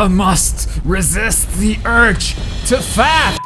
I must resist the urge to fast!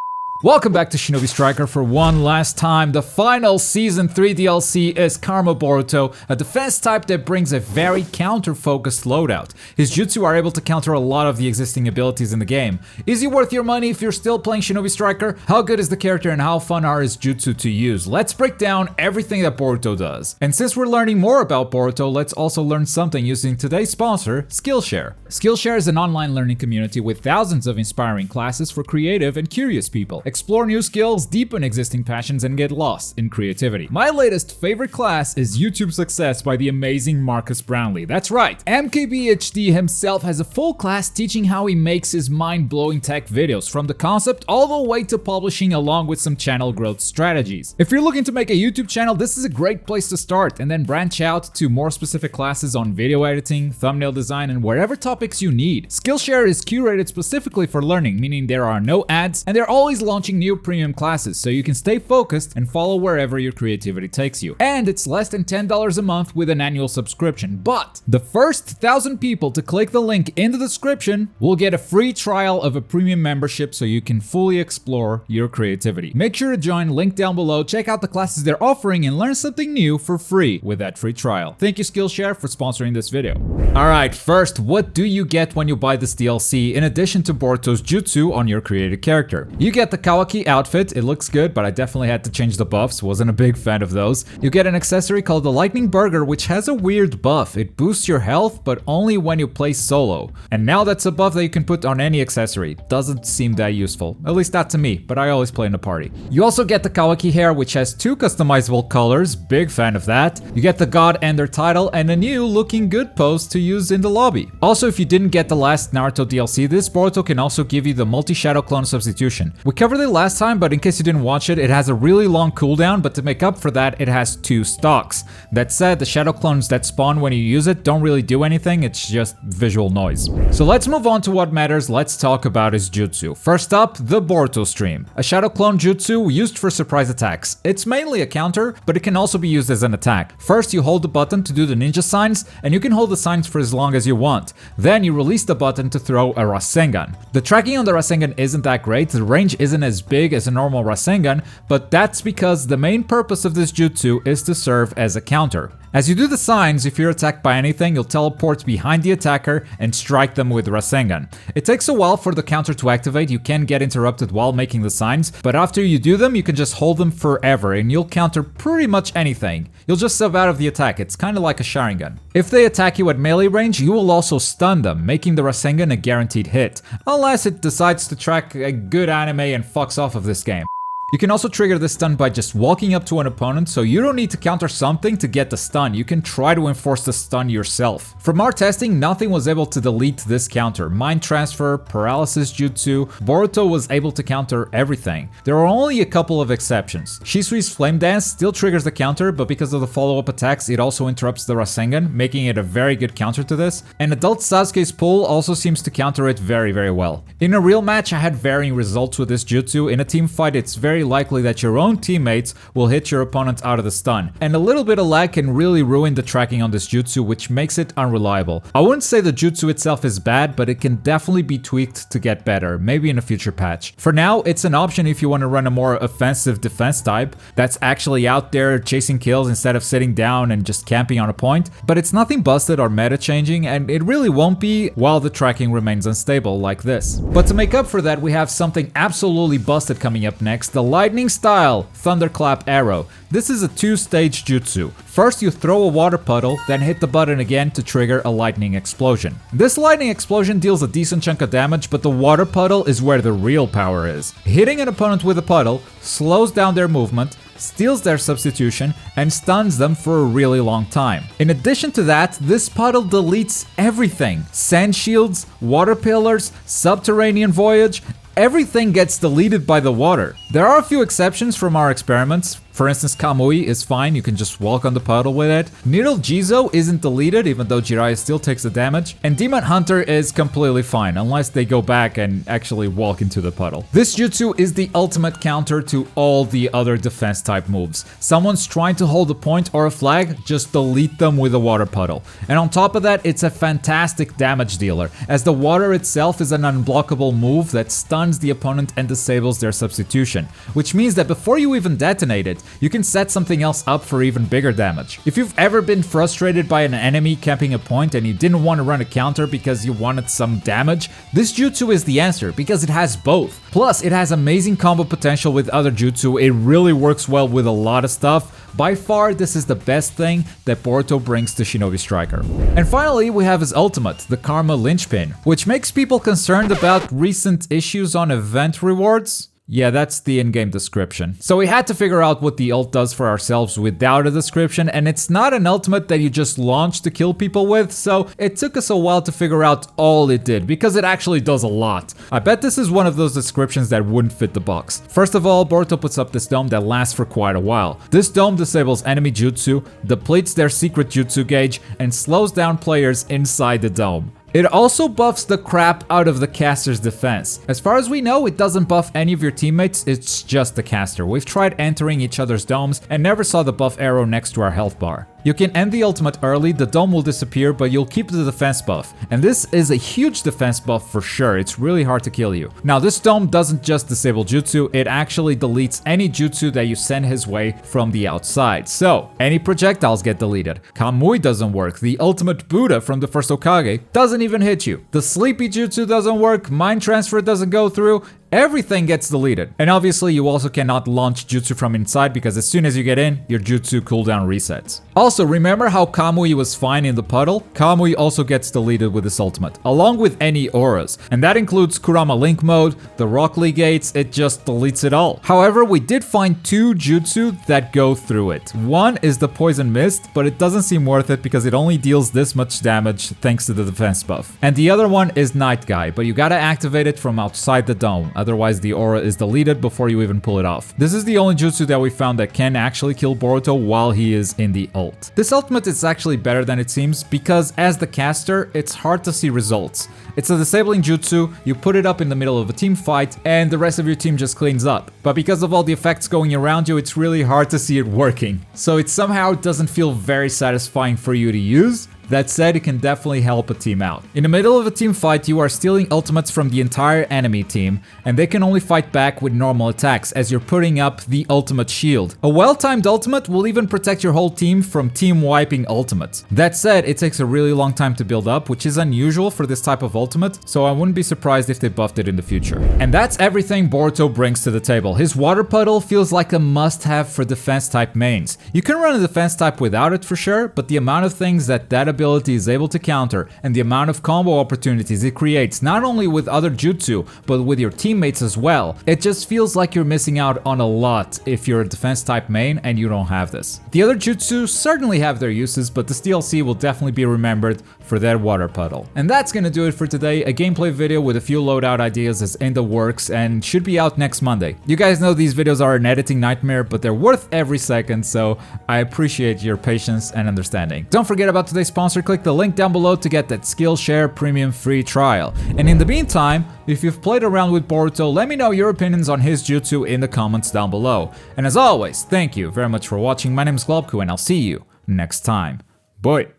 Welcome back to Shinobi Striker for one last time. The final Season 3 DLC is Karma Boruto, a defense type that brings a very counter-focused loadout. His jutsu are able to counter a lot of the existing abilities in the game. Is he worth your money if you're still playing Shinobi Striker? How good is the character and how fun are his jutsu to use? Let's break down everything that Boruto does. And since we're learning more about Boruto, let's also learn something using today's sponsor, Skillshare. Skillshare is an online learning community with thousands of inspiring classes for creative and curious people. Explore new skills, deepen existing passions, and get lost in creativity. My latest favorite class is YouTube Success by the amazing Marcus Brownlee. That's right, MKBHD himself has a full class teaching how he makes his mind-blowing tech videos, from the concept all the way to publishing, along with some channel growth strategies. If you're looking to make a YouTube channel, this is a great place to start, and then branch out to more specific classes on video editing, thumbnail design, and whatever topics you need. Skillshare is curated specifically for learning, meaning there are no ads, and they're always launching new premium classes, so you can stay focused and follow wherever your creativity takes you. And it's less than $10 a month with an annual subscription. But the first 1,000 people to click the link in the description will get a free trial of a premium membership so you can fully explore your creativity. Make sure to join, link down below, check out the classes they're offering, and learn something new for free with that free trial. Thank you Skillshare for sponsoring this video. Alright, first, what do you get when you buy this DLC in addition to Boruto's jutsu on your created character? You get the Kawaki outfit. It looks good, but I definitely had to change the buffs. Wasn't a big fan of those. You get an accessory called the Lightning Burger, which has a weird buff. It boosts your health, but only when you play solo. And now that's a buff that you can put on any accessory. Doesn't seem that useful. At least not to me, but I always play in a party. You also get the Kawaki hair, which has 2 customizable colors. Big fan of that. You get the God Ender title and a new looking good pose to use in the lobby. Also, if you didn't get the last Naruto DLC, this Boruto can also give you the multi-shadow clone substitution. We covered it last time, but in case you didn't watch it, it has a really long cooldown, but to make up for that, it has 2 stocks. That said, the shadow clones that spawn when you use it don't really do anything, it's just visual noise. So let's move on to what matters. Let's talk about his jutsu. First up, the Boruto stream. A shadow clone jutsu used for surprise attacks. It's mainly a counter, but it can also be used as an attack. First, you hold the button to do the ninja signs, and you can hold the signs for as long as you want. Then you release the button to throw a Rasengan. The tracking on the Rasengan isn't that great, the range isn't as big as a normal Rasengan, but that's because the main purpose of this jutsu is to serve as a counter. As you do the signs, if you're attacked by anything, you'll teleport behind the attacker and strike them with Rasengan. It takes a while for the counter to activate, you can get interrupted while making the signs, but after you do them, you can just hold them forever and you'll counter pretty much anything. You'll just sub out of the attack, it's kinda like a Sharingan. If they attack you at melee range, you will also stun them, making the Rasengan a guaranteed hit. Unless it decides to track a good anime and fucks off of this game. You can also trigger this stun by just walking up to an opponent, so you don't need to counter something to get the stun, you can try to enforce the stun yourself. From our testing, nothing was able to delete this counter. Mind Transfer, Paralysis Jutsu, Boruto was able to counter everything. There are only a couple of exceptions. Shisui's Flame Dance still triggers the counter, but because of the follow-up attacks, it also interrupts the Rasengan, making it a very good counter to this. And Adult Sasuke's Pull also seems to counter it very well. In a real match, I had varying results with this jutsu. In a team fight, it's very likely that your own teammates will hit your opponent out of the stun. And a little bit of lag can really ruin the tracking on this jutsu, which makes it unreliable. I wouldn't say the jutsu itself is bad, but it can definitely be tweaked to get better, maybe in a future patch. For now, it's an option if you want to run a more offensive defense type that's actually out there chasing kills instead of sitting down and just camping on a point, but it's nothing busted or meta changing, and it really won't be while the tracking remains unstable like this. But to make up for that, we have something absolutely busted coming up next, the Lightning Style Thunderclap Arrow. This is a 2-stage jutsu. First, you throw a water puddle, then hit the button again to trigger a lightning explosion. This lightning explosion deals a decent chunk of damage, but the water puddle is where the real power is. Hitting an opponent with a puddle slows down their movement, steals their substitution, and stuns them for a really long time. In addition to that, this puddle deletes everything. Sand shields, water pillars, subterranean voyage, everything gets deleted by the water. There are a few exceptions from our experiments. For instance, Kamui is fine, you can just walk on the puddle with it. Needle Jizo isn't deleted, even though Jiraiya still takes the damage. And Demon Hunter is completely fine, unless they go back and actually walk into the puddle. This jutsu is the ultimate counter to all the other defense type moves. Someone's trying to hold a point or a flag, just delete them with a water puddle. And on top of that, it's a fantastic damage dealer, as the water itself is an unblockable move that stuns the opponent and disables their substitution. Which means that before you even detonate it, you can set something else up for even bigger damage. If you've ever been frustrated by an enemy camping a point and you didn't want to run a counter because you wanted some damage, this jutsu is the answer because it has both. Plus, it has amazing combo potential with other jutsu, it really works well with a lot of stuff. By far, this is the best thing that Boruto brings to Shinobi Striker. And finally, we have his ultimate, the Karma Linchpin, which makes people concerned about recent issues on event rewards. Yeah, that's the in-game description. So we had to figure out what the ult does for ourselves without a description, and it's not an ultimate that you just launch to kill people with, so it took us a while to figure out all it did, because it actually does a lot. I bet this is one of those descriptions that wouldn't fit the box. First of all, Boruto puts up this dome that lasts for quite a while. This dome disables enemy jutsu, depletes their secret jutsu gauge, and slows down players inside the dome. It also buffs the crap out of the caster's defense. As far as we know, it doesn't buff any of your teammates, it's just the caster. We've tried entering each other's domes and never saw the buff arrow next to our health bar. You can end the ultimate early, the dome will disappear, but you'll keep the defense buff. And this is a huge defense buff for sure, it's really hard to kill you. Now this dome doesn't just disable jutsu, it actually deletes any jutsu that you send his way from the outside. So, any projectiles get deleted. Kamui doesn't work, the ultimate Buddha from the first Hokage doesn't even hit you. The sleepy jutsu doesn't work, mind transfer doesn't go through, everything gets deleted. And obviously you also cannot launch jutsu from inside because as soon as you get in, your jutsu cooldown resets. Also, remember how Kamui was fine in the puddle? Kamui also gets deleted with his ultimate, along with any auras. And that includes Kurama Link mode, the Rock Lee gates, it just deletes it all. However, we did find two jutsu that go through it. One is the Poison Mist, but it doesn't seem worth it because it only deals this much damage thanks to the defense buff. And the other one is Night Guy, but you gotta activate it from outside the dome. Otherwise, the aura is deleted before you even pull it off. This is the only jutsu that we found that can actually kill Boruto while he is in the ult. This ultimate is actually better than it seems because as the caster, it's hard to see results. It's a disabling jutsu, you put it up in the middle of a team fight, and the rest of your team just cleans up. But because of all the effects going around you, it's really hard to see it working. So it somehow doesn't feel very satisfying for you to use. That said, it can definitely help a team out. In the middle of a team fight, you are stealing ultimates from the entire enemy team, and they can only fight back with normal attacks as you're putting up the ultimate shield. A well-timed ultimate will even protect your whole team from team-wiping ultimates. That said, it takes a really long time to build up, which is unusual for this type of ultimate, so I wouldn't be surprised if they buffed it in the future. And that's everything Boruto brings to the table. His water puddle feels like a must-have for defense-type mains. You can run a defense type without it for sure, but the amount of things that ability is able to counter and the amount of combo opportunities it creates not only with other jutsu but with your teammates as well, it just feels like you're missing out on a lot if you're a defense type main and you don't have this. The other jutsu certainly have their uses, but this DLC will definitely be remembered for that water puddle. And that's gonna do it for today. A gameplay video with a few loadout ideas is in the works and should be out next Monday. You guys know these videos are an editing nightmare, but they're worth every second, so I appreciate your patience and understanding. Don't forget about today's sponsor. Click the link down below to get that Skillshare premium free trial. And in the meantime, if you've played around with Boruto, let me know your opinions on his jutsu in the comments down below. And as always, thank you very much for watching. My name is Globku and I'll see you next time. Bye!